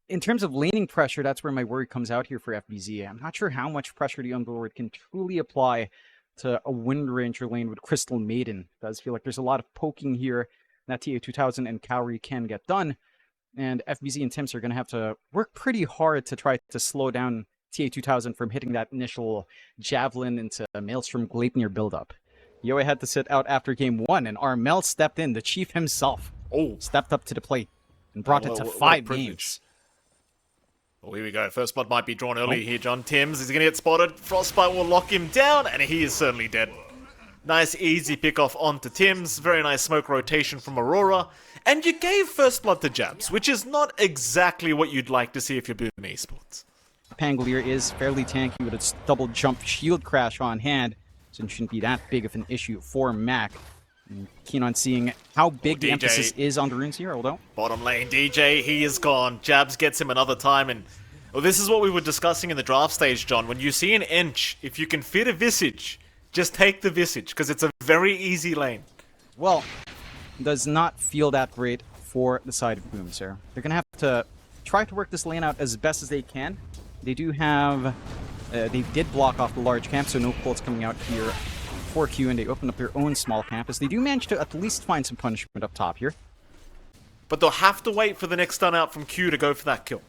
in terms of laning pressure, that's where my worry comes out here for FBZ. I'm not sure how much pressure the Underlord can truly apply to a Wind Ranger lane with Crystal Maiden. It does feel like there's a lot of poking here that TA2000 and Kaori can get done. And FBZ and Tims are going to have to work pretty hard to try to slow down TA2000 from hitting that initial Javelin into Maelstrom Gleipnir buildup. Yoe had to sit out after game 1, and Armel stepped in. The chief himself stepped up to the plate and brought it to 5 games. Well, here we go. First blood might be drawn early here, John. Tims is going to get spotted. Frostbite will lock him down, and he is certainly dead. Nice, easy pick-off onto Tims. Very nice smoke rotation from Aurora. And you gave first blood to Jabs, which is not exactly what you'd like to see if you're Boom Esports. Pangolier is fairly tanky with its double jump shield crash on hand, so it shouldn't be that big of an issue for Mac. I'm keen on seeing how big the emphasis is on the runes here, although. Bottom lane, DJ, he is gone. Jabs gets him another time, and well, this is what we were discussing in the draft stage, John. When you see an inch, if you can fit a Visage, just take the Visage, because it's a very easy lane. Well, does not feel that great for the side of Boom, sir. They're going to have to try to work this lane out as best as they can. They do have... they did block off the large camp, so no Colts coming out here for Q, and they open up their own small campus. They do manage to at least find some punishment up top here. But they'll have to wait for the next stun out from Q to go for that kill.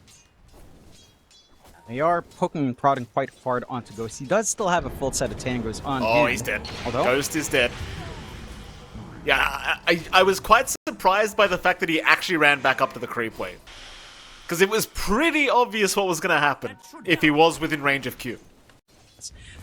They are poking and prodding quite hard onto Ghost. He does still have a full set of tangos on him. He's dead. Although, Ghost is dead. Yeah, I was quite surprised by the fact that he actually ran back up to the creep wave. Because it was pretty obvious what was going to happen if he was within range of Q.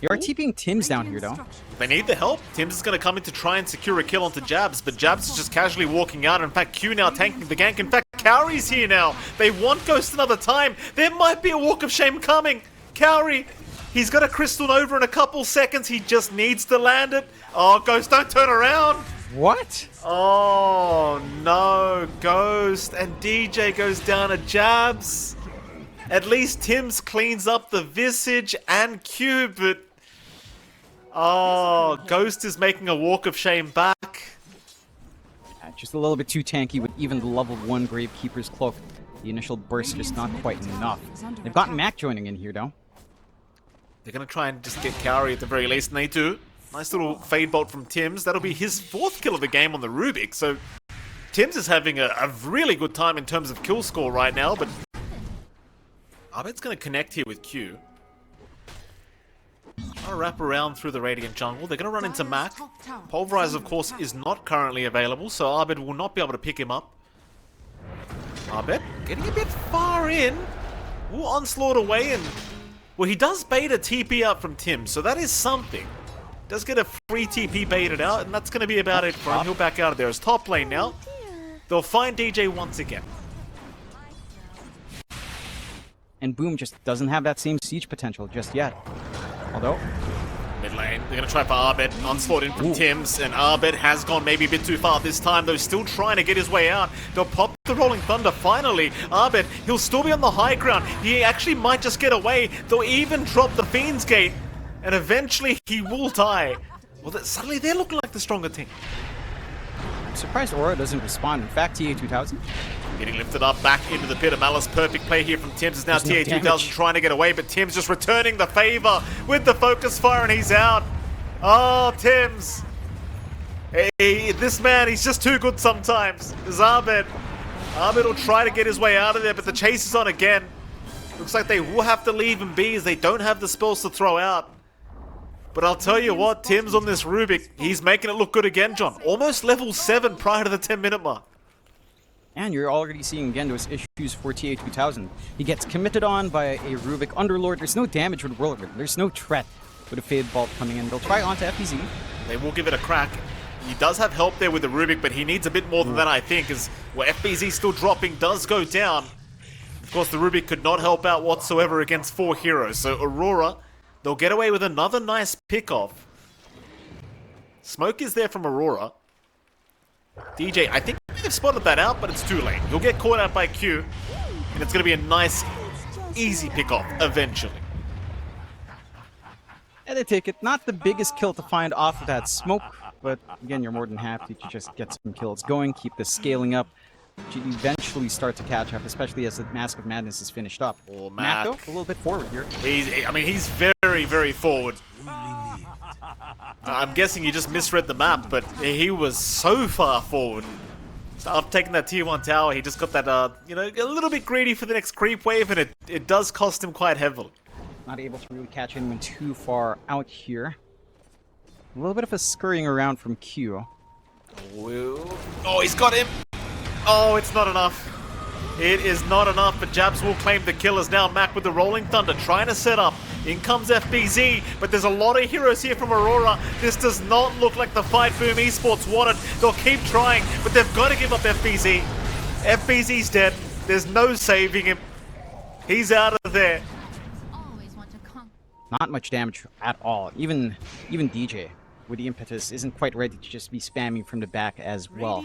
They are TPing Tims down here, though. They need the help. Tims is going to come in to try and secure a kill onto Jabs, but Jabs is just casually walking out. In fact, Q now tanking the gank. In fact, Kaori's here now. They want Ghost another time. There might be a walk of shame coming. Kaori, he's got a Crystal Nova in a couple seconds. He just needs to land it. Oh, Ghost, don't turn around. What? Oh, no. Ghost and DJ goes down to Jabs. At least Tims cleans up the Visage and Q, but... Oh, Ghost is making a walk of shame back. Yeah, just a little bit too tanky with even the level 1 Gravekeeper's Cloak. The initial burst just not quite enough. They've got Mac joining in here, though. They're going to try and just get Kaori at the very least, and they do. Nice little Fade Bolt from Tims. That'll be his 4th kill of the game on the Rubik, so... Tims is having a really good time in terms of kill score right now, but... Abed's going to connect here with Q. Trying to wrap around through the Radiant jungle. They're going to run into Mac. Pulverize, of course, is not currently available, so Abed will not be able to pick him up. Abed getting a bit far in. Will Onslaught away, and... Well, he does bait a TP out from Tim, so that is something. Does get a free TP baited out, and that's going to be about it for him. He'll back out of there as top lane now. They'll find DJ once again. And Boom just doesn't have that same siege potential just yet. Although... Mid lane, they're going to try for Abed. Onslaught in from Tims, and Abed has gone maybe a bit too far this time, though still trying to get his way out. They'll pop the Rolling Thunder finally. Abed, he'll still be on the high ground. He actually might just get away. They'll even drop the Fiend's Gate, and eventually he will die. Well, suddenly they're looking like the stronger team. I'm surprised Aurora doesn't respond. In fact, TA2000... Getting lifted up back into the pit of Malice. Perfect play here from Tims. Is now TA2000 trying to get away, but Tims just returning the favor with the focus fire, and he's out. Oh, Tims. Hey, this man, he's just too good sometimes. There's Abed. Abed will try to get his way out of there, but the chase is on again. Looks like they will have to leave him be as they don't have the spells to throw out. But I'll tell you what, Tims on this Rubik, he's making it look good again, John. Almost level 7 prior to the 10-minute mark. And you're already seeing again those issues for TA2000. He gets committed on by a Rubik Underlord. There's no damage with Whirlwind. There's no threat with a Fade Bolt coming in. They'll try onto FBZ. They will give it a crack. He does have help there with the Rubik, but he needs a bit more than that, I think, as well, FBZ still dropping does go down. Of course, the Rubik could not help out whatsoever against 4 heroes. So Aurora, they'll get away with another nice pick-off. Smoke is there from Aurora. DJ, I think they've spotted that out, but it's too late. He'll get caught out by Q, and it's going to be a nice, easy pick-off eventually. And they take it. Not the biggest kill to find off of that smoke, but again, you're more than happy to just get some kills going, keep this scaling up. to eventually start to catch up, especially as the Mask of Madness is finished up. Oh, Mac, Mac. though, a little bit forward here. He's very, very forward. I'm guessing you just misread the map, but he was so far forward. So after taking that tier 1 tower, he just got that, a little bit greedy for the next creep wave, and it does cost him quite heavily. Not able to really catch anyone too far out here. A little bit of a scurrying around from Q. Oh, he's got him! Oh, it's not enough. It is not enough, but Jabs will claim the kill as now Mac with the Rolling Thunder trying to set up. In comes FBZ, but there's a lot of heroes here from Aurora. This does not look like the fight Boom Esports wanted. They'll keep trying, but they've got to give up FBZ. FBZ's dead. There's no saving him. He's out of there. Not much damage at all. Even DJ with the impetus isn't quite ready to just be spamming from the back as well.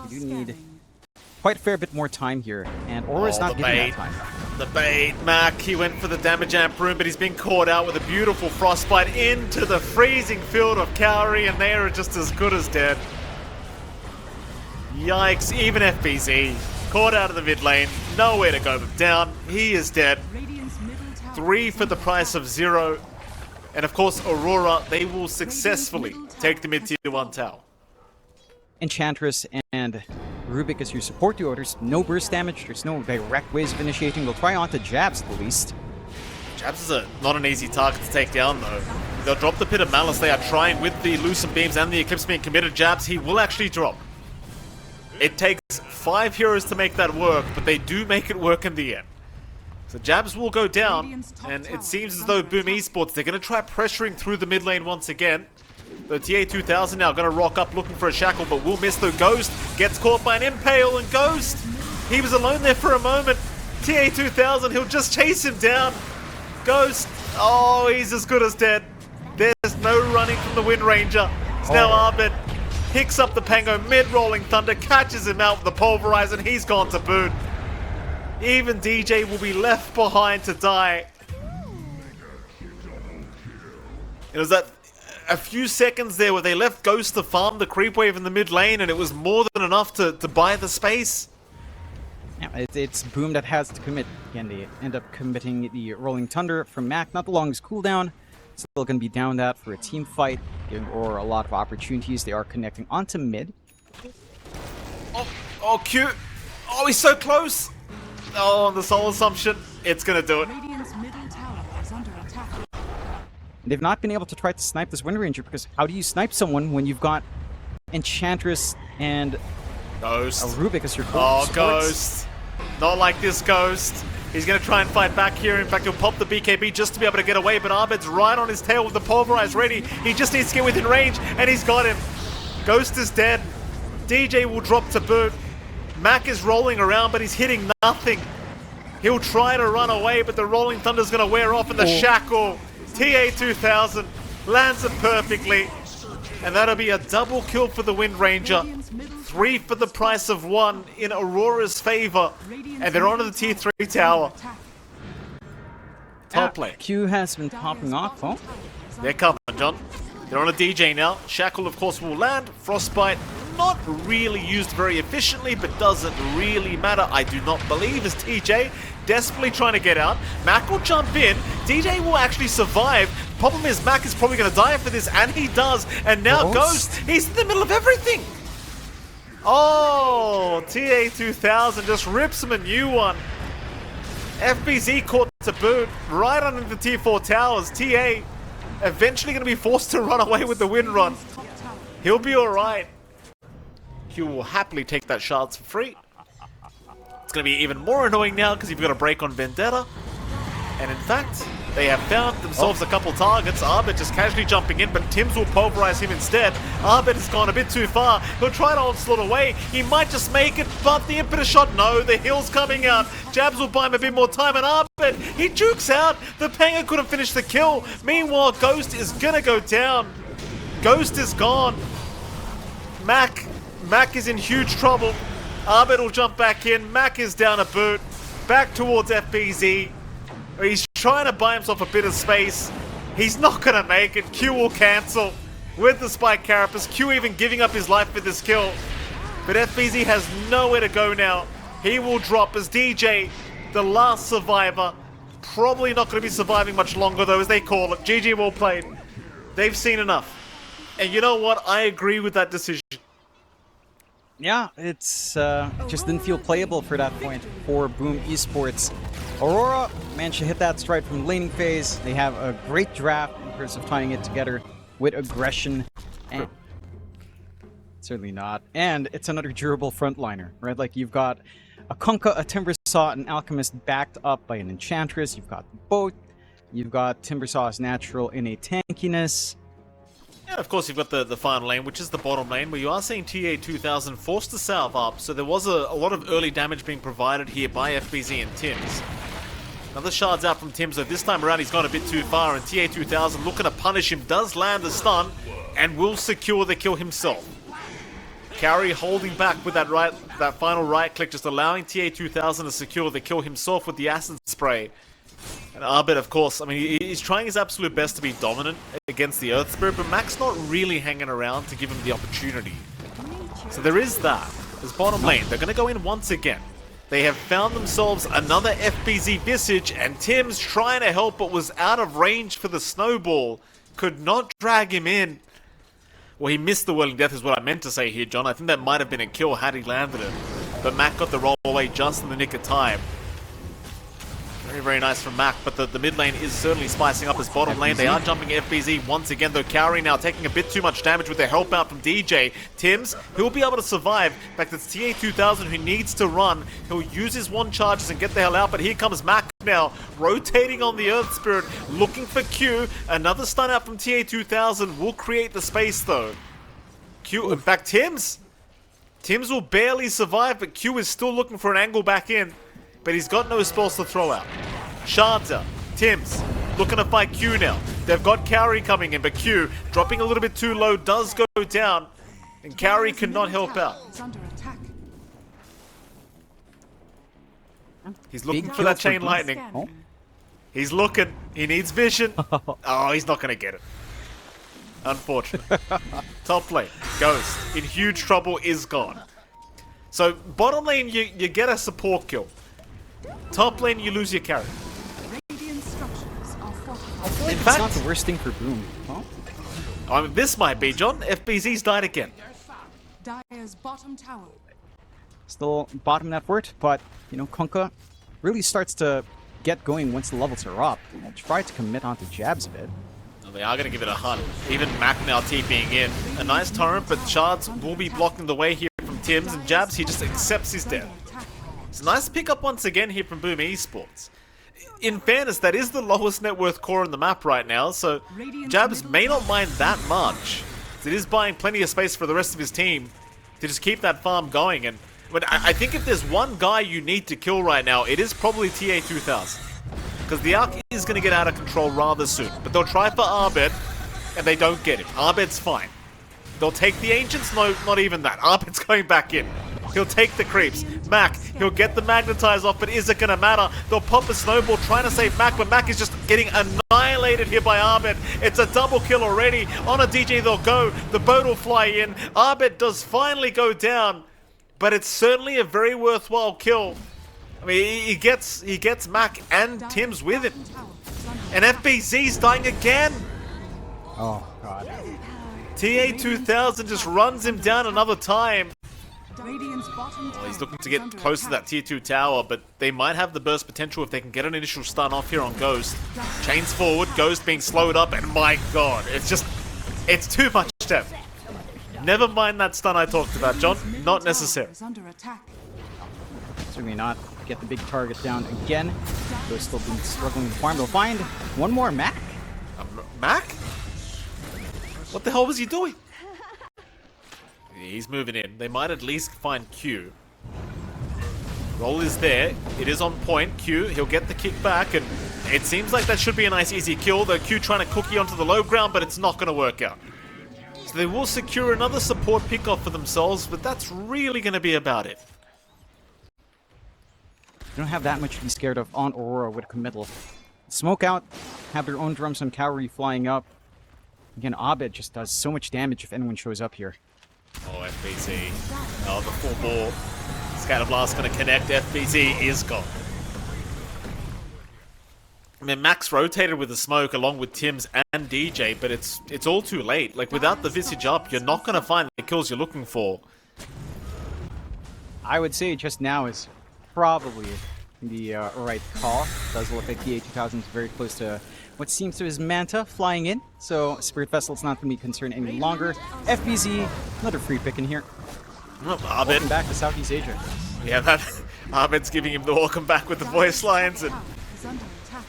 You do need quite a fair bit more time here, and Aurora's not giving that time. The bait, Mac, he went for the damage amp room, but he's been caught out with a beautiful frostbite into the freezing field of Cowrie, and they are just as good as dead. Yikes, even FBZ, caught out of the mid lane, nowhere to go but down, he is dead. 3 for the price of 0, and of course Aurora, they will successfully take the mid tier 1 tower. Enchantress and Rubik as your support duo. There's no burst damage, there's no direct ways of initiating. They'll try onto Jabs at the least. Jabs is not an easy target to take down though. They'll drop the Pit of Malice. They are trying with the Lucent Beams and the Eclipse being committed. Jabs, he will actually drop. It takes 5 heroes to make that work, but they do make it work in the end. So Jabs will go down, and it seems as though Boom Esports, they're going to try pressuring through the mid lane once again. The DOTA2 now going to rock up looking for a shackle, but will miss though. Ghost gets caught by an impale, and Ghost, he was alone there for a moment. DOTA2, he'll just chase him down. Ghost, oh, he's as good as dead. There's no running from the Wind Ranger. It's now Arbit. Picks up the Pango mid-rolling thunder, catches him out with the pulverize, and he's gone to boot. Even DJ will be left behind to die. It was that a few seconds there where they left Ghost to farm the creep wave in the mid lane, and it was more than enough to buy the space. Yeah, it's Boom that has to commit. Again, they end up committing the Rolling Thunder from Mac. Not the longest cooldown. Still going to be down that for a team fight, giving Aurora a lot of opportunities. They are connecting onto mid. Oh, Q. Oh, he's so close. Oh, the Soul Assumption. It's going to do it. They've not been able to try to snipe this Wind Ranger, because how do you snipe someone when you've got Enchantress and Ghost. Rubik as your supports? Ghost. Not like this Ghost. He's going to try and fight back here. In fact, he'll pop the BKB just to be able to get away, but Arbit's right on his tail with the Pulverize ready. He just needs to get within range, and he's got him. Ghost is dead. DJ will drop to boot. Mac is rolling around, but he's hitting nothing. He'll try to run away, but the Rolling Thunder's going to wear off, and the Shackle, TA2000, lands it perfectly. And that'll be a double kill for the Wind Ranger. 3 for the price of 1 in Aurora's favor. And they're onto the tier 3 tower. Top lane. Q has been popping off. Oh, they're coming, John. They're on a DJ now. Shackle, of course, will land. Frostbite, not really used very efficiently, but doesn't really matter. I do not believe, as TJ desperately trying to get out. Mac will jump in. DJ will actually survive. Problem is, Mac is probably going to die for this, and he does. And now Ghost, he's in the middle of everything. Oh, TA2000 just rips him a new one. FBZ caught to boot, right under the tier 4 towers. TA eventually going to be forced to run away with the win run. He'll be alright. Q will happily take that shards for free. It's going to be even more annoying now because you've got a break on Vendetta. And in fact, they have found themselves a couple targets. Arbit just casually jumping in, but Tims will pulverize him instead. Arbit has gone a bit too far. He'll try to onslaught away. He might just make it, but the impetus shot, no, the heal's coming out. Jabs will buy him a bit more time, and Arbit, he jukes out. The Panga couldn't finish the kill. Meanwhile, Ghost is gonna go down. Ghost is gone. Mac is in huge trouble. Arbit will jump back in. Mac is down a boot. Back towards FBZ. He's trying to buy himself a bit of space. He's not going to make it. Q will cancel with the Spike Carapace. Q even giving up his life for this kill. But FBZ has nowhere to go now. He will drop as DJ, the last survivor. Probably not going to be surviving much longer though, as they call it. GG, well played. They've seen enough. And you know what? I agree with that decision. Yeah, it's just didn't feel playable for that point for Boom Esports. Aurora managed to hit that stride from laning phase. They have a great draft in terms of tying it together with aggression. And certainly not. And it's another durable frontliner, right? Like you've got a Kunkka, a Timbersaw, an Alchemist backed up by an Enchantress. You've got both. You've got Timbersaw's natural innate tankiness. Yeah, of course, you've got the final lane, which is the bottom lane, where you are seeing TA2000 forced to salve up, so there was a lot of early damage being provided here by FBZ and Tims. Another shard's out from Tims, so this time around he's gone a bit too far, and TA2000 looking to punish him, does land the stun, and will secure the kill himself. Carry holding back with that final right click, just allowing TA2000 to secure the kill himself with the acid spray. And Arbit, of course, I mean, he's trying his absolute best to be dominant against the Earth Spirit, but Mac's not really hanging around to give him the opportunity. So there is that. There's bottom lane. They're going to go in once again. They have found themselves another FBZ Visage, and Tim's trying to help, but was out of range for the snowball. Could not drag him in. Well, he missed the Whirling Death is what I meant to say here, John. I think that might have been a kill had he landed it. But Mac got the roll away just in the nick of time. Very, very nice from Mac, but the mid lane is certainly spicing up his bottom lane. They are jumping FBZ once again, though Cowrie now taking a bit too much damage with their help out from DJ. Tims, he'll be able to survive. In fact, it's TA2000 who needs to run. He'll use his one charges and get the hell out, but here comes Mac now, rotating on the Earth Spirit, looking for Q. Another stun out from TA2000 will create the space, though. Q, in fact, Tims will barely survive, but Q is still looking for an angle back in. But he's got no spells to throw out. Shards out. Tims looking to fight Q now. They've got Cowrie coming in, but Q dropping a little bit too low does go down. And Cowrie cannot help out. He's looking for that chain lightning. Oh. He's looking. He needs vision. Oh, he's not going to get it. Unfortunate. Top lane. Ghost. In huge trouble is gone. So bottom lane, you get a support kill. Top lane, you lose your carry. In fact, it's not the worst thing for Boom. Huh? I mean, this might be, John. FBZ's died again. Dire's bottom tower. Still bottom net worth, but, you know, Kunkka really starts to get going once the levels are up. I'll try to commit onto jabs a bit. Well, they are going to give it a hunt. Even Mac now TPing in. A nice torrent, but Shards will be blocking the way here from Tims, and Jabs, he just accepts his death. It's a nice pickup once again here from Boom Esports. In fairness, that is the lowest net worth core on the map right now, so Jabs may not mind that much. It is buying plenty of space for the rest of his team to just keep that farm going. And but I think if there's one guy you need to kill right now, it is probably TA2000. Because the Arc is going to get out of control rather soon. But they'll try for Arbed, and they don't get him. Arbed's fine. They'll take the Ancients, no, not even that. Arbed's going back in. He'll take the creeps. Mac, he'll get the Magnetize off, but is it going to matter? They'll pop a snowball trying to save Mac, but Mac is just getting annihilated here by Arbed. It's a double kill already. On a DJ they'll go. The boat will fly in. Arbed does finally go down, but it's certainly a very worthwhile kill. I mean, he gets Mac and Tims with him. And FBZ's dying again. Oh, God. TA2000 just runs him down another time. Well, He's looking to get close to that tier 2 tower, but they might have the burst potential if they can get an initial stun off here on Ghost. Chains forward, Ghost being slowed up, and my god, it's too much depth. Never mind that stun I talked about, John. Not necessary. Certainly not. Get the big target down again. They're still been struggling to farm. They'll find one more Mac. Mac? What the hell was he doing? He's moving in. They might at least find Q. Roll is there. It is on point. Q, he'll get the kick back, and it seems like that should be a nice easy kill, though Q trying to cookie onto the low ground, but it's not going to work out. So they will secure another support pickoff for themselves, but that's really going to be about it. They don't have that much to be scared of on Aurora with committal. Smoke out, have their own drums on Cowrie flying up. Again, Abed just does so much damage if anyone shows up here. Oh, FBZ. Oh, the full ball. Scatterblast going to connect. FBZ is gone. I mean, Max rotated with the smoke along with Tims and DJ, but it's all too late. Like, without the Visage up, you're not going to find the kills you're looking for. I would say just now is probably the right call. It does look like DA2000 is very close to what seems to his Manta flying in, so Spirit Vessel's not going to be concerned any longer. FBZ, another free pick in here. Abed. Welcome back to Southeast Asia. Yeah, that Abed's giving him the welcome back with the voice lines, and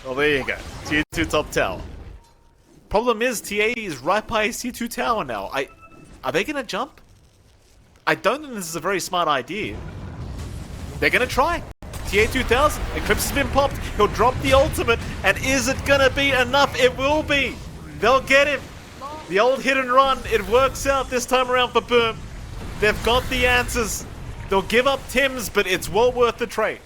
well, there you go. Tier 2 top tower. Problem is, TA is right by his Tier 2 tower now. Are they going to jump? I don't think this is a very smart idea. They're going to try. TA2000, Eclipse has been popped, he'll drop the ultimate, and is it gonna be enough? It will be! They'll get him! The old hit and run, it works out this time around for Boom. They've got the answers. They'll give up Tims, but it's well worth the trade.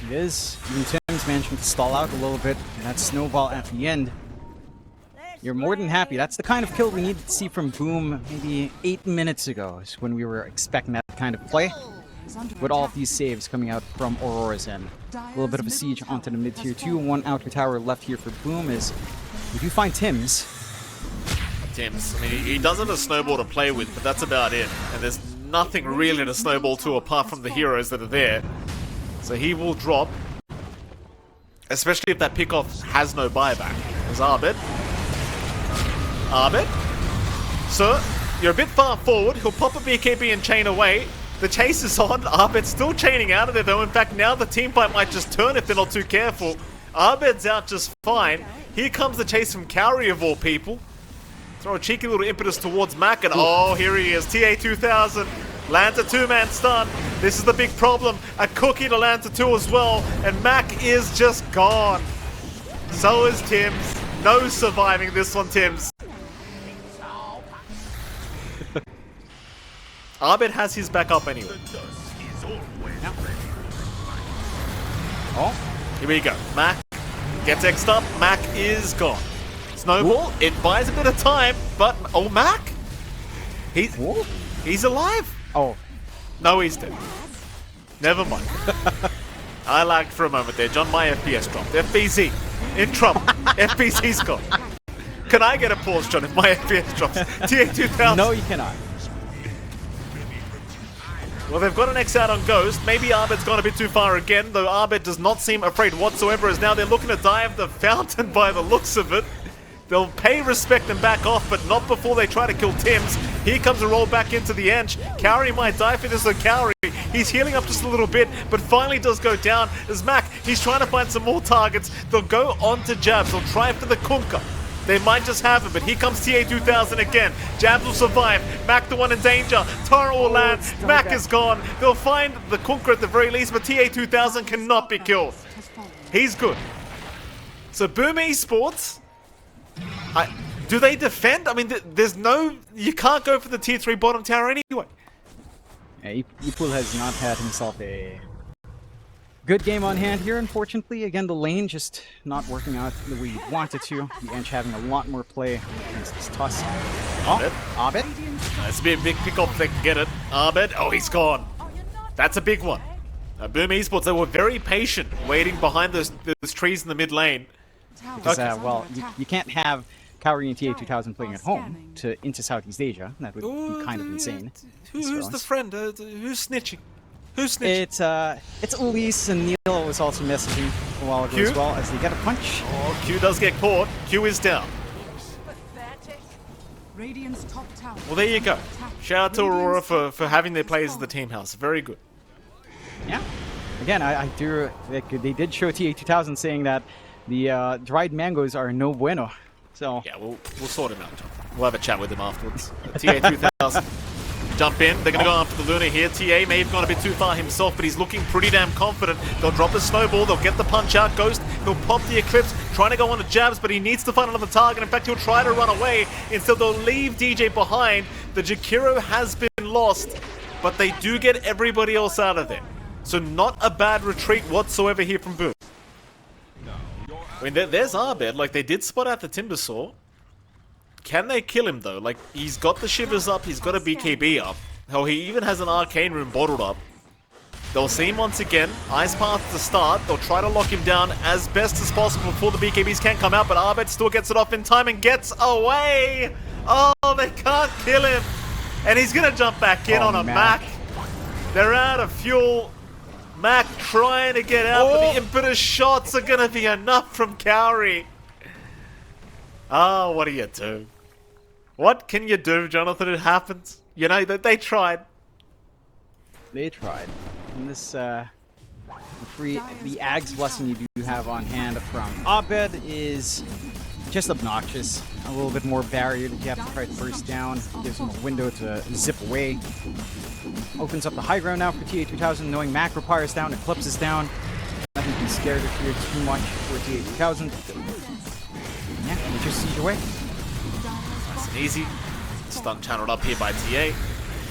It is. Even Tim's managing to stall out a little bit, and that snowball at the end. You're more than happy. That's the kind of kill we needed to see from Boom maybe 8 minutes ago, is when we were expecting that kind of play. With all of these saves coming out from Aurora's end. A little bit of a siege onto the mid-tier 2. One outer tower left here for Boom is we do find Tims. Tims, I mean, he does have a snowball to play with, but that's about it. And there's nothing really to snowball to apart from the heroes that are there. So he will drop. Especially if that pickoff has no buyback. There's Abed. Abed? Sir, you're a bit far forward. He'll pop a BKB and chain away. The chase is on. Abed's still chaining out of there, though. In fact, now the team fight might just turn if they're not too careful. Abed's out just fine. Here comes the chase from Cowrie, of all people. Throw a cheeky little impetus towards Mac, and oh, here he is. TA2000 lands a two-man stun. This is the big problem. A cookie to land to 2 as well, and Mac is just gone. So is Tims. No surviving this one, Tims. Abed has his back up anyway. Oh, here we go. Mac gets X'd up. Mac is gone. Snowball, it buys a bit of time, but oh, Mac? He's alive. Oh. No, he's dead. Never mind. I lagged for a moment there. John, my FPS dropped. FBZ in trouble. FBZ's gone. Can I get a pause, John, if my FPS drops? TA2000. No, you cannot. Well, they've got an X out on Ghost. Maybe Abed's gone a bit too far again, though Abed does not seem afraid whatsoever, as now they're looking to dive the fountain by the looks of it. They'll pay respect and back off, but not before they try to kill Tims. Here comes a roll back into the Ench. Cowrie might die for this, so Cowrie, he's healing up just a little bit, but finally does go down. As Mac, he's trying to find some more targets. They'll go on to Jabs. They'll try for the Kunkka. They might just have it, but here comes TA2000 again. Jabs will survive. Mac the one in danger. Tara will land. Mac is gone. They'll find the Kunkka at the very least, but TA2000 cannot be killed. He's good. So Boom Esports, do they defend? I mean, there's no... You can't go for the tier 3 bottom tower anyway. Yeah, Ipul has not had himself a good game on hand here, unfortunately. Again, the lane just not working out the way you want it to. The Ench having a lot more play against this Tusk. Oh, Abed. That's a bit big pick up if they can get it. Abed, oh, he's gone. That's a big one. Boom Esports, they were very patient, waiting behind those trees in the mid lane. Because, well, you can't have Cowrie and TA2000 playing at home into Southeast Asia. That would be kind of insane. Who's the friend? Who's snitching? Who's snitching? It's Elise, and Neil was also messaging a while ago as well, as they get a punch. Oh, Q does get caught. Q is down. Well, there you go. Shout out to Aurora for having their players at the team house. Very good. Yeah. Again, I do. They did show TA2000 saying that the dried mangoes are no bueno. So yeah, we'll sort him out, John. We'll have a chat with him afterwards. TA2000 jump in. They're going to go after the Luna here. TA may have gone a bit too far himself, but he's looking pretty damn confident. They'll drop the snowball. They'll get the punch out. Ghost, he'll pop the Eclipse, trying to go on to Jabs, but he needs to find another target. In fact, he'll try to run away. Instead, they'll leave DJ behind. The Jakiro has been lost, but they do get everybody else out of there. So not a bad retreat whatsoever here from Boom. I mean, there's Abed. Like, they did spot out the Timbersaw. Can they kill him though? Like, he's got the shivers up, he's got a BKB up. Hell, he even has an arcane room bottled up. They'll see him once again. Ice path to start. They'll try to lock him down as best as possible before the BKBs can come out, but Arbet still gets it off in time and gets away. Oh, they can't kill him. And he's going to jump back in on a Mac. They're out of fuel. Mac trying to get out, but the impetus shots are going to be enough from Cowrie. Oh, what do you do? What can you do, Jonathan? It happens. You know, they tried. They tried. And this, the Ags blessing you do have on hand from Abed is just obnoxious. A little bit more barrier that you have to try to burst down. Gives him a window to zip away. Opens up the high ground now for TA2000, knowing Mac requires down, Eclipse is down. Nothing can scare or fear too much for TA2000. Yeah, you just siege away. Nice and easy. Stun channeled up here by TA.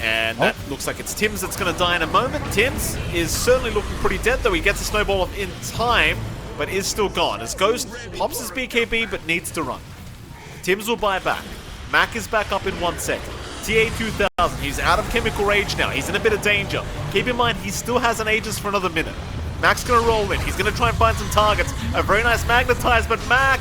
And that looks like it's Tims that's going to die in a moment. Tims is certainly looking pretty dead, though he gets a snowball off in time, but is still gone. As Ghost pops his BKB, but needs to run. Tims will buy back. Mac is back up in 1 second. TA2000, he's out of Chemical Rage now. He's in a bit of danger. Keep in mind, he still has an Aegis for another minute. Mac's going to roll in. He's going to try and find some targets. A very nice magnetize, but Mac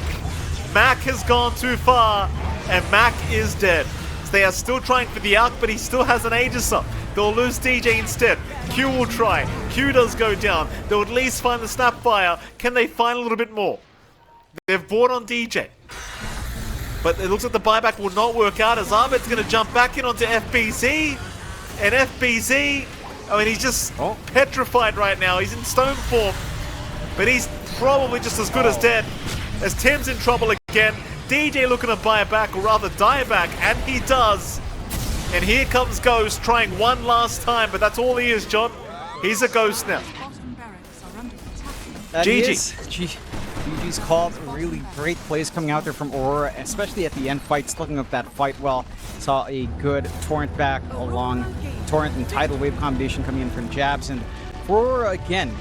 has gone too far, and Mac is dead. They are still trying for the Arc, but he still has an Aegis up. They'll lose DJ instead. Q will try. Q does go down. They'll at least find the Snapfire. Can they find a little bit more? They've bought on DJ. But it looks like the buyback will not work out as Ahmed's going to jump back in onto FBZ. And FBZ, I mean, he's just petrified right now. He's in stone form. But he's probably just as good as dead. As Tim's in trouble again. DJ looking to buy back, or rather die back, and he does. And here comes Ghost, trying one last time, but that's all he is, John. He's a Ghost now. GG's called. Really great plays coming out there from Aurora, especially at the end fights, looking up that fight well. Saw a good Torrent back along Torrent and Tidal Wave combination coming in from Jabs, and Aurora again